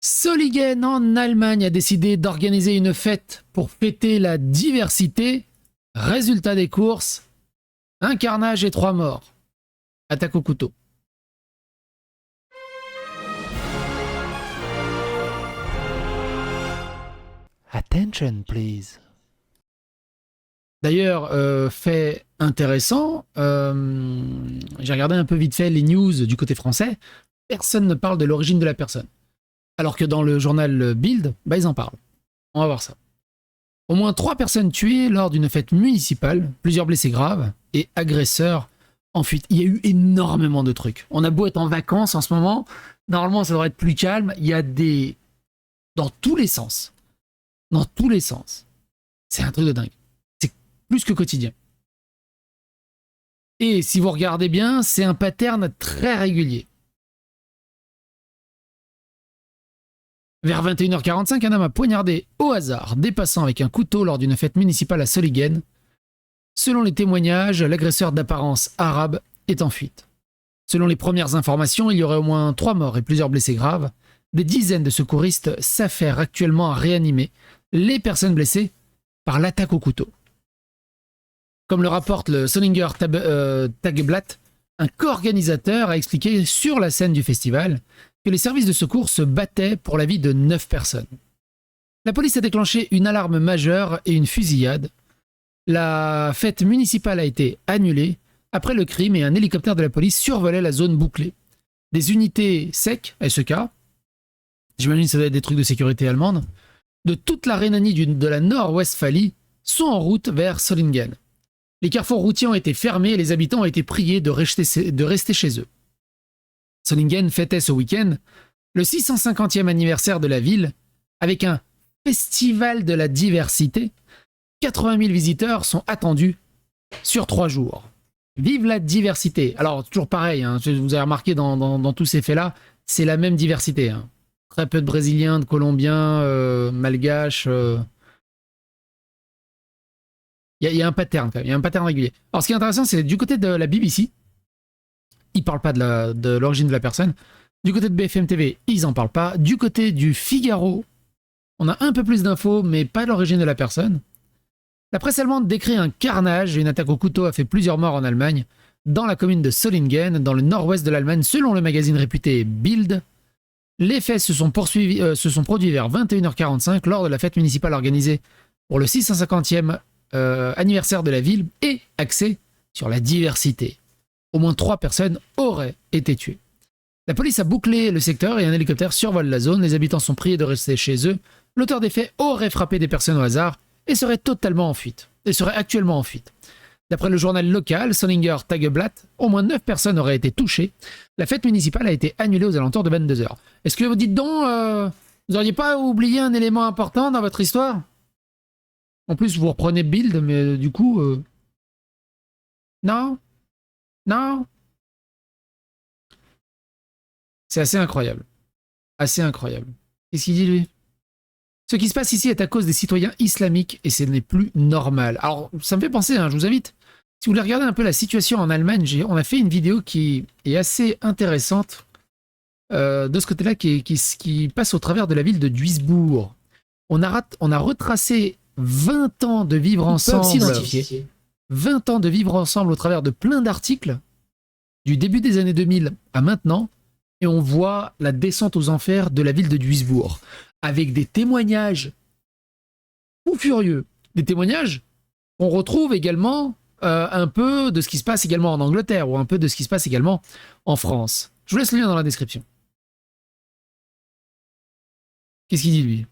Solingen en Allemagne a décidé d'organiser une fête pour fêter la diversité. Résultat des courses, un carnage et 3 morts. Attaque au couteau. Attention, please. D'ailleurs, fait intéressant, j'ai regardé un peu vite fait les news du côté français. Personne ne parle de l'origine de la personne. Alors que dans le journal Bild, ils en parlent. On va voir ça. Au moins 3 personnes tuées lors d'une fête municipale, plusieurs blessés graves et agresseurs en fuite. Il y a eu énormément de trucs. On a beau être en vacances en ce moment, normalement ça devrait être plus calme. Il y a des... dans tous les sens. Dans tous les sens. C'est un truc de dingue. C'est plus que quotidien. Et si vous regardez bien, c'est un pattern très régulier. Vers 21h45, un homme a poignardé au hasard des passants avec un couteau lors d'une fête municipale à Solingen. Selon les témoignages, l'agresseur d'apparence arabe est en fuite. Selon les premières informations, il y aurait au moins 3 morts et plusieurs blessés graves. Des dizaines de secouristes s'affairent actuellement à réanimer les personnes blessées par l'attaque au couteau. Comme le rapporte le Solinger Tageblatt, un co-organisateur a expliqué sur la scène du festival que les services de secours se battaient pour la vie de 9 personnes. La police a déclenché une alarme majeure et une fusillade. La fête municipale a été annulée après le crime et un hélicoptère de la police survolait la zone bouclée. Des unités SEC, SEK, j'imagine que ça doit être des trucs de sécurité allemande, de toute la Rhénanie de la Nord-Westphalie sont en route vers Solingen. Les carrefours routiers ont été fermés et les habitants ont été priés de rester chez eux. Solingen fêtait ce week-end le 650e anniversaire de la ville avec un festival de la diversité. 80 000 visiteurs sont attendus sur 3 jours. Vive la diversité. Alors, toujours pareil, vous avez remarqué dans tous ces faits-là, c'est la même diversité. Très peu de Brésiliens, de Colombiens, Malgaches. Il y a un pattern, quand même. Il y a un pattern régulier. Alors, ce qui est intéressant, c'est du côté de la BBC, ils ne parlent pas de l'origine de la personne. Du côté de BFM TV, ils n'en parlent pas. Du côté du Figaro, on a un peu plus d'infos, mais pas l'origine de la personne. La presse allemande décrit un carnage et une attaque au couteau a fait plusieurs morts en Allemagne, dans la commune de Solingen, dans le nord-ouest de l'Allemagne, selon le magazine réputé Bild. Les faits se sont produits vers 21h45 lors de la fête municipale organisée pour le 650e anniversaire de la ville et axée sur la diversité. Au moins 3 personnes auraient été tuées. La police a bouclé le secteur et un hélicoptère survole la zone. Les habitants sont priés de rester chez eux. L'auteur des faits aurait frappé des personnes au hasard et serait actuellement en fuite. D'après le journal local Solinger Tageblatt, au moins 9 personnes auraient été touchées. La fête municipale a été annulée aux alentours de 22h. Est-ce que vous dites donc, vous n'auriez pas oublié un élément important dans votre histoire? En plus, vous reprenez Bild, mais du coup... Non. C'est assez incroyable. Assez incroyable. Qu'est-ce qu'il dit, lui? Ce qui se passe ici est à cause des citoyens islamiques et ce n'est plus normal. Alors, ça me fait penser, je vous invite, si vous voulez regarder un peu la situation en Allemagne, on a fait une vidéo qui est assez intéressante de ce côté-là, qui passe au travers de la ville de Duisbourg. On a retracé 20 ans de vivre ensemble. 20 ans de vivre ensemble au travers de plein d'articles, du début des années 2000 à maintenant, et on voit la descente aux enfers de la ville de Duisbourg, avec des témoignages fous furieux. Des témoignages qu'on retrouve également un peu de ce qui se passe également en Angleterre, ou un peu de ce qui se passe également en France. Je vous laisse le lien dans la description. Qu'est-ce qu'il dit, lui?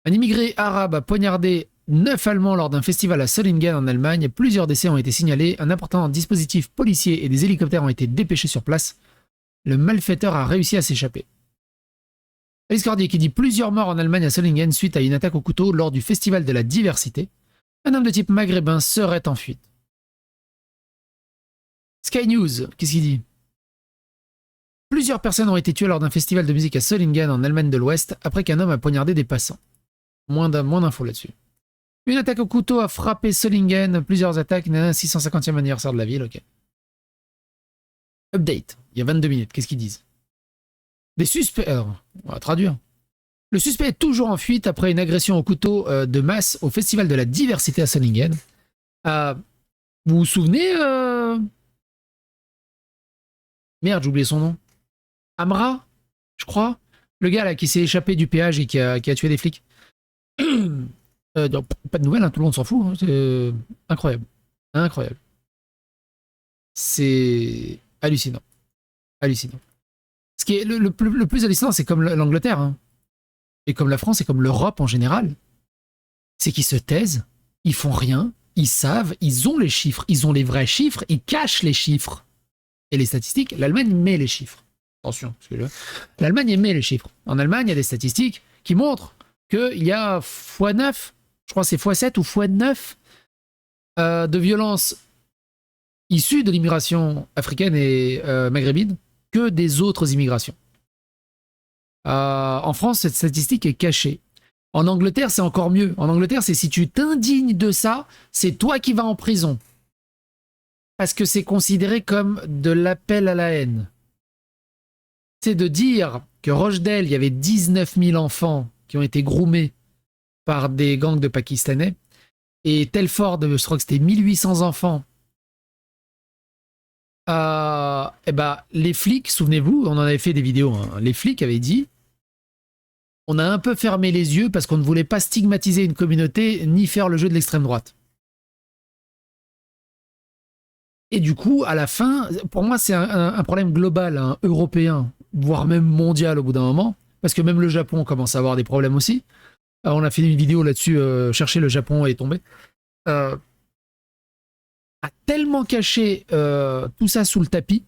Un immigré arabe a poignardé 9 Allemands lors d'un festival à Solingen en Allemagne. Plusieurs décès ont été signalés. Un important dispositif policier et des hélicoptères ont été dépêchés sur place. Le malfaiteur a réussi à s'échapper. Alice Cordier qui dit plusieurs morts en Allemagne à Solingen suite à une attaque au couteau lors du festival de la diversité. Un homme de type maghrébin serait en fuite. Sky News, qu'est-ce qu'il dit? Plusieurs personnes ont été tuées lors d'un festival de musique à Solingen en Allemagne de l'Ouest après qu'un homme a poignardé des passants. Moins d'infos là-dessus. Une attaque au couteau a frappé Solingen, plusieurs attaques, 650e anniversaire de la ville, ok. Update, il y a 22 minutes, qu'est-ce qu'ils disent? Des suspects... on va traduire. Le suspect est toujours en fuite après une agression au couteau de masse au Festival de la Diversité à Solingen. Vous vous souvenez Merde, j'ai oublié son nom. Amra, je crois. Le gars là qui s'est échappé du péage et qui a tué des flics. Pas de nouvelles, hein, tout le monde s'en fout. Hein, c'est incroyable. Incroyable. C'est hallucinant. Hallucinant. Ce qui est le plus hallucinant, c'est comme l'Angleterre, hein, et comme la France, et comme l'Europe en général. C'est qu'ils se taisent, ils font rien, ils savent, ils ont les chiffres, ils ont les vrais chiffres, ils cachent les chiffres. Et les statistiques, l'Allemagne met les chiffres. Attention, l'Allemagne émet les chiffres. En Allemagne, il y a des statistiques qui montrent qu'il y a x9, je crois que c'est x7 ou x9 de violences issues de l'immigration africaine et maghrébine que des autres immigrations. En France, cette statistique est cachée. En Angleterre, c'est encore mieux. En Angleterre, c'est si tu t'indignes de ça, c'est toi qui vas en prison. Parce que c'est considéré comme de l'appel à la haine. C'est de dire que Rochdale, il y avait 19 000 enfants qui ont été groomés par des gangs de Pakistanais. Et Telford, je crois que c'était 1800 enfants. Les flics, souvenez-vous, on en avait fait des vidéos, hein, les flics avaient dit on a un peu fermé les yeux parce qu'on ne voulait pas stigmatiser une communauté ni faire le jeu de l'extrême droite. Et du coup, à la fin, pour moi, c'est un problème global, hein, européen, voire même mondial au bout d'un moment, parce que même le Japon commence à avoir des problèmes aussi. On a fait une vidéo là-dessus, chercher le Japon est tombé. A tellement caché tout ça sous le tapis,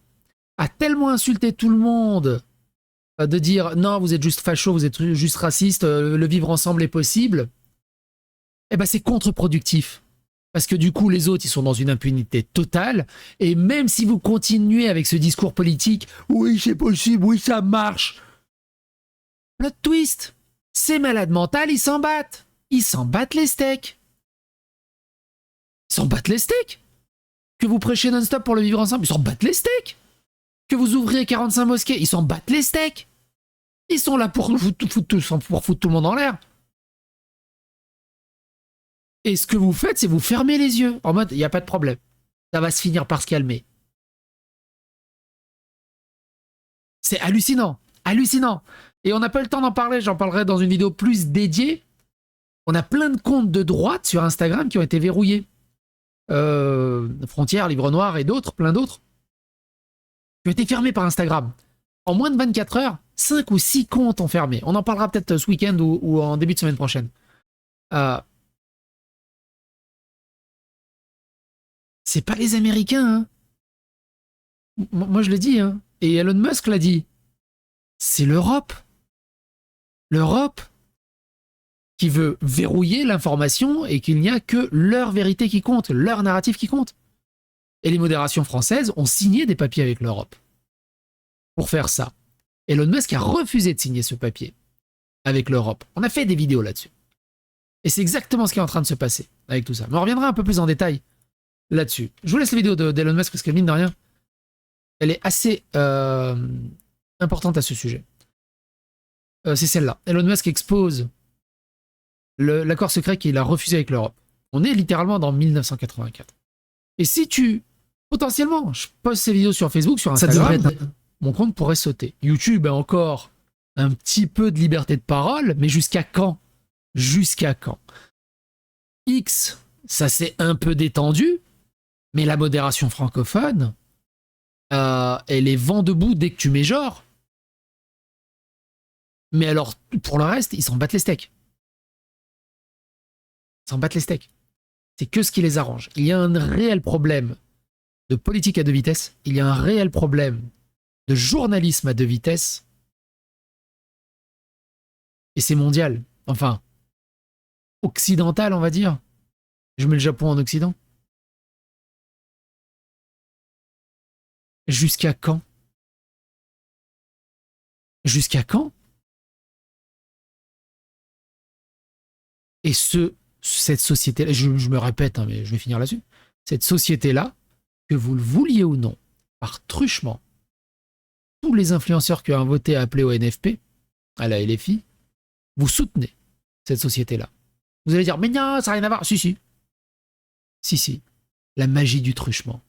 a tellement insulté tout le monde de dire non, vous êtes juste facho, vous êtes juste raciste, le vivre ensemble est possible. Eh ben, c'est contre-productif. Parce que du coup, les autres, ils sont dans une impunité totale. Et même si vous continuez avec ce discours politique, oui, c'est possible, oui, ça marche. Plot twist. Ces malades mentales, ils s'en battent. Ils s'en battent les steaks. Ils s'en battent les steaks. Que vous prêchez non-stop pour le vivre ensemble, ils s'en battent les steaks. Que vous ouvriez 45 mosquées, ils s'en battent les steaks. Ils sont là pour foutre tout le monde en l'air. Et ce que vous faites, c'est vous fermer les yeux. En mode, il n'y a pas de problème. Ça va se finir par se calmer. C'est hallucinant. Hallucinant. Et on n'a pas le temps d'en parler. J'en parlerai dans une vidéo plus dédiée. On a plein de comptes de droite sur Instagram qui ont été verrouillés. Frontières, Livre Noir et d'autres, plein d'autres, qui ont été fermés par Instagram. En moins de 24 heures, 5 ou 6 comptes ont fermé. On en parlera peut-être ce week-end ou en début de semaine prochaine. C'est pas les Américains, hein. Moi je le dis, hein. Et Elon Musk l'a dit. C'est l'Europe. L'Europe qui veut verrouiller l'information et qu'il n'y a que leur vérité qui compte, leur narratif qui compte. Et les modérations françaises ont signé des papiers avec l'Europe pour faire ça. Elon Musk a refusé de signer ce papier avec l'Europe. On a fait des vidéos là-dessus. Et c'est exactement ce qui est en train de se passer avec tout ça. Mais on reviendra un peu plus en détail là-dessus. Je vous laisse la vidéo d'Elon Musk parce que mine de rien, elle est assez importante à ce sujet. C'est celle-là. Elon Musk expose l'accord secret qu'il a refusé avec l'Europe. On est littéralement dans 1984. Et si potentiellement, je poste ces vidéos sur Facebook, sur Instagram, mon compte pourrait sauter. YouTube a encore un petit peu de liberté de parole, mais jusqu'à quand? Jusqu'à quand? X, ça s'est un peu détendu, mais la modération francophone, elle est vent debout dès que tu mets genre. Mais alors, pour le reste, ils s'en battent les steaks. Ils s'en battent les steaks. C'est que ce qui les arrange. Il y a un réel problème de politique à deux vitesses. Il y a un réel problème de journalisme à deux vitesses. Et c'est mondial. Enfin, occidental, on va dire. Je mets le Japon en Occident. Jusqu'à quand? Jusqu'à quand? Et cette société-là, je me répète, hein, mais je vais finir là-dessus, cette société-là, que vous le vouliez ou non, par truchement, tous les influenceurs qui ont voté appelé au NFP, à la LFI, vous soutenez cette société-là. Vous allez dire, mais non, ça n'a rien à voir. Si, si. Si, si. La magie du truchement.